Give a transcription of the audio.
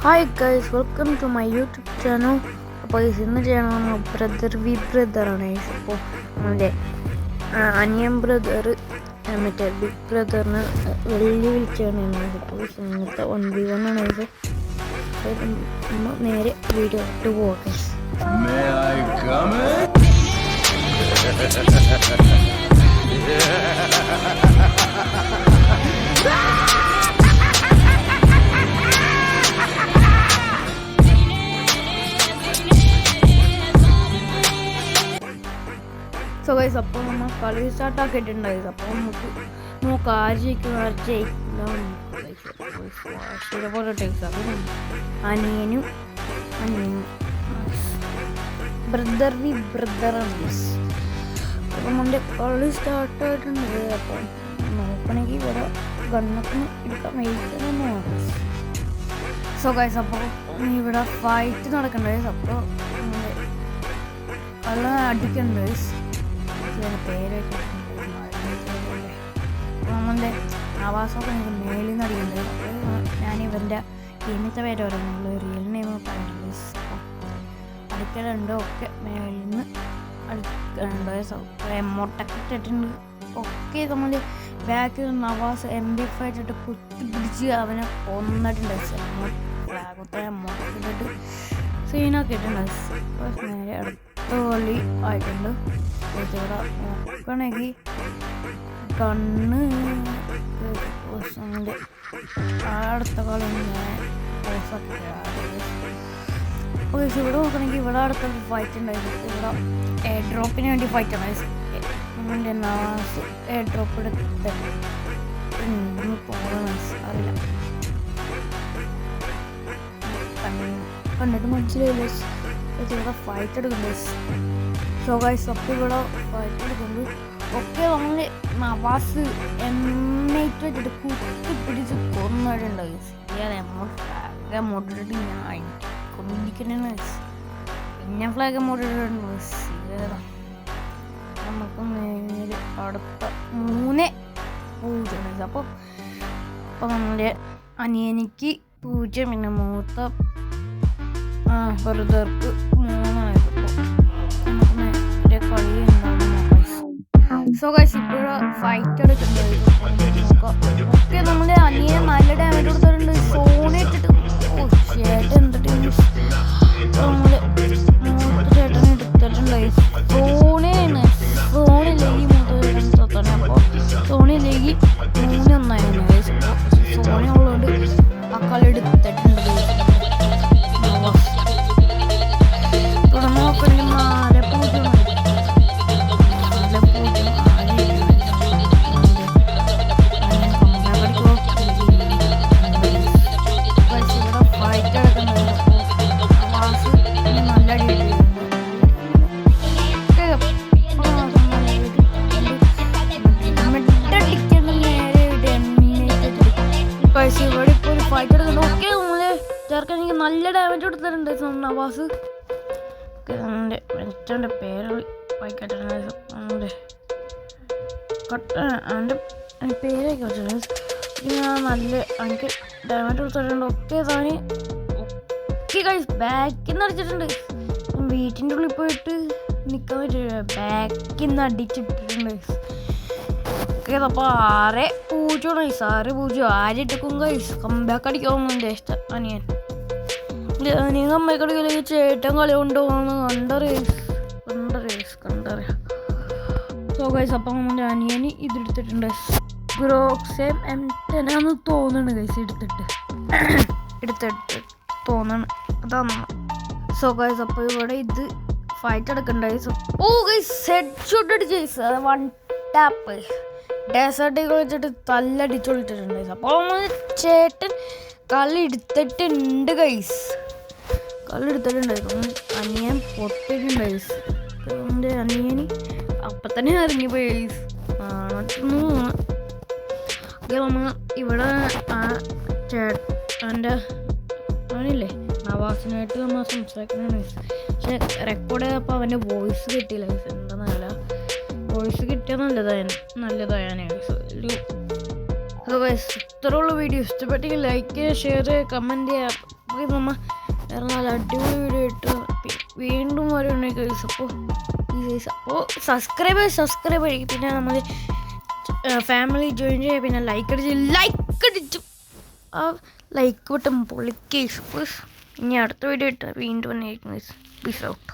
Hi guys, welcome to my YouTube channel. അപ്പോൾ ഇന്ന് ചെയ്യണം ബ്രദർ വി ബ്രദറാണ്. അപ്പോൾ നമ്മുടെ അനിയൻ ബ്രദർ മറ്റേ ബിഗ് ബ്രദറിന് വെല്ലുവിളിച്ചാണ് ഇപ്പോൾ ഇന്നത്തെ 1v1 ആണ്. ഇത് നേരെ വീഡിയോ ഇട്ട് പോകട്ടെ. സോ ഗൈസ്, അപ്പോൾ നമ്മൾ കളി സ്റ്റാർട്ടാക്കിയിട്ടുണ്ടായി. അപ്പോൾ നമുക്ക് ആർജിക്കും പോലെ അനിയനും ബ്രദർ വി ബ്രദറാണ്. അപ്പോൾ നമ്മുടെ കളി സ്റ്റാർട്ടായിട്ടുണ്ട്. അപ്പോൾ നോക്കണമെങ്കിൽ ഇവിടെ ഗണ്ണൊക്കെ എടുക്കാൻ വേണ്ടിയിട്ടാണ്. സോ ഗൈസ്, അപ്പോൾ ഇവിടെ ഫൈറ്റ് നടക്കണ്ടായി. അപ്പോൾ നല്ല അടിക്കണ്ട് പേരൊക്കെ നമ്മളുടെ ആവാസമൊക്കെ എനിക്ക് മേളിൽ നിന്ന് അടിക്കണ്ടത്. അപ്പോൾ ഞാൻ ഇവൻ്റെ ടീമിത്തെ പേര് പറയുന്നത് റിയൽ നെയിം പറയുന്നത്. അടിക്കലുണ്ട് ഒക്കെ മേളിൽ നിന്ന് അടിക്കലുണ്ട്. എമോട്ടൊക്കെ ഇട്ടിട്ടുണ്ട്. ഒക്കെ നമ്മൾ ബാക്കിൽ നവാസ് MP5 ഇട്ടിട്ട് കുത്തി പിടിച്ച് അവനെ കൊന്നിട്ടുണ്ട്. ഫ്ലാഗത്തെ എമോട്ടൊക്കെ ഇട്ടിട്ട് സീനൊക്കെ ഇട്ടുണ്ട്. നേരെ അടുത്ത കളി ആയിട്ടുണ്ട്. ഇവിടെ നോക്കണമെങ്കിൽ കണ്ണ് അടുത്ത കളി ഇവിടെ നോക്കണമെങ്കിൽ ഇവിടെ അടുത്ത ഫൈറ്റ് ഉണ്ടായിരുന്നു. ഇവിടെ എയർ ഡ്രോപ്പിന് വേണ്ടി ഫൈറ്റ് ഉണ്ടായിരുന്നു. എയർ ഡ്രോപ്പ് എടുത്ത് അറിയില്ല, കണ്ടിട്ട് മനസ്സിലായില്ല. ഇവിടെ ഫൈറ്റ് എടുക്കുന്നുണ്ട്. സോ ഗൈസ്, അപ്പോൾ ഇവിടെ ഫൈറ്റ് എടുക്കുന്നുണ്ട്. ഒക്കെ നമ്മൾ നവാസ് M8 വെച്ചിട്ട് കുത്തി പിടിച്ച് കൊന്നിട്ടുണ്ടായി. ഫ്ലാഗ് മോട്ടിട്ട് ഞാൻ കൊണ്ടിരിക്കണ പിന്നെ ഫ്ലാഗ് മോട്ടിട്ടുണ്ട്. നമുക്ക് നേരെ അടുത്ത 3-0. അപ്പോൾ നമ്മുടെ അനിയനിക്ക് 0, പിന്നെ മൂത്ത ബ്രദർക്ക് 3. കളി സോ ഗൈസ്, ഇപ്പോൾ ഫൈറ്റ് എടുക്കുന്നുണ്ട്. ഒക്കെ നമ്മുടെ അനിയൻ നല്ല ഡാമേജ് കൊടുത്തിട്ടുണ്ട്. സോണി ഇട്ടിട്ട് ചേട്ടൻ എന്തിട്ട് നമ്മള് മൂത്ത ചേട്ടൻ എടുത്തിട്ടുണ്ടായി. സോണിലേക്ക് മൂത്ത ചേട്ടൻ തൊത്തണേ. അപ്പോൾ സോണിലേക്ക് 3-1 സോണി ഉള്ളതുകൊണ്ട് ആ കളി എടുത്തിട്ടുണ്ട്. തുടർന്ന് നോക്കണമെങ്കിൽ 4-0 ഇവിടെ ഇപ്പോൾ ഒരു ഫൈറ്റ് എടുക്കുന്നു. ഓക്കെ, നമ്മള് ചേർക്കാൻ എനിക്ക് നല്ല ഡാമേജ് കൊടുത്തിട്ടുണ്ട് നവാസ്. എൻ്റെ വെറ്റൻ്റെ പേര് വായിക്കട്ടെ. എൻ്റെ പേരൊക്കെ വെച്ചിട്ടുണ്ട്. ഞാൻ നല്ല എനിക്ക് ഡാമേജ് കൊടുത്തിട്ടുണ്ട്. ഒക്കെ താന് ഒക്കെ കഴിച്ച് ബാക്കിൽ നിന്ന് അടിച്ചിട്ടുണ്ട്. വീട്ടിൻ്റെ ഉള്ളിൽ പോയിട്ട് നിൽക്കാൻ പറ്റില്ല. ബാക്കിൽ നിന്ന് അടിച്ചിട്ടിട്ടുണ്ട്. ഓക്കെ, അപ്പോൾ 6-0 6-0 ആരിട്ടക്കും ഗൈസ്. കമ്പാക്ക് അടിക്കാവുന്നുണ്ട് ഇഷ്ടം അനിയൻ. അനിയൻ കമ്പാക്ക് അടിക്കില്ലെങ്കിൽ ചേട്ടൻ കളി കൊണ്ടുപോകുന്നു. കണ്ടറിയാം. സോ ഗൈസ്, അപ്പം നമ്മുടെ അനിയന് ഇതെടുത്തിട്ടുണ്ട്. ഗ്രോക്സേം M10 ആണെന്ന് തോന്നുന്നു ഗൈസ്. എടുത്തിട്ട് തോന്നണം അതാണ്. സോ ഗൈസ്, അപ്പോൾ ഇവിടെ ഇത് ഫൈറ്റ് എടുക്കണ്ടായി. ഓ ഗൈസ്, ഹെഡ് ഷോട്ട് അടിച്ച് 1 ടാപ്പ് ഡെസേർട്ട് വെച്ചിട്ട് തല്ലടിച്ചൊളിച്ചിട്ടുണ്ട്. അപ്പോൾ ചേട്ടൻ കളി എടുത്തിട്ടുണ്ട് ഗൈസ്. അനിയൻ പൊട്ടിട്ടുണ്ടായി. എൻ്റെ അനിയന് അപ്പം തന്നെ ഇറങ്ങിപ്പോയി ഗൈസ്. നമ്മൾ ഇവിടെ ആ ചേട്ടൻ്റെ അവനില്ലേ നവാസിനായിട്ട് നമ്മൾ സംസാരിക്കുന്നതാണ്. പക്ഷെ റെക്കോർഡ് ചെയ്തപ്പോൾ അവൻ്റെ വോയിസ് കിട്ടിയില്ല ഗൈസ്. എന്താണെന്നല്ല, വോയിസ് കിട്ടിയാൽ നല്ലതായാണ്. ഇത്രയുള്ള വീഡിയോ ഇഷ്ടപ്പെട്ടെങ്കിൽ ലൈക്ക് ചെയ്യുക, ഷെയർ ചെയ്യുക, കമൻറ്റ് ചെയ്യുക. അപ്പോൾ നമ്മൾ വേറെ നല്ല അടിപൊളി വീഡിയോ ഇട്ട് വീണ്ടും വരണേ ഗൈസ്. അപ്പോൾ സബ്സ്ക്രൈബ് ചെയ്യും. പിന്നെ നമ്മൾ ഫാമിലി ജോയിൻ ചെയ്യുക. പിന്നെ ലൈക്ക് അടിച്ചു ആ ലൈക്ക് ബട്ടൺ പൊളിക്കേസ്. ഇനി അടുത്ത വീഡിയോ ഇട്ട് വീണ്ടും വന്നിരിക്കും. Peace out.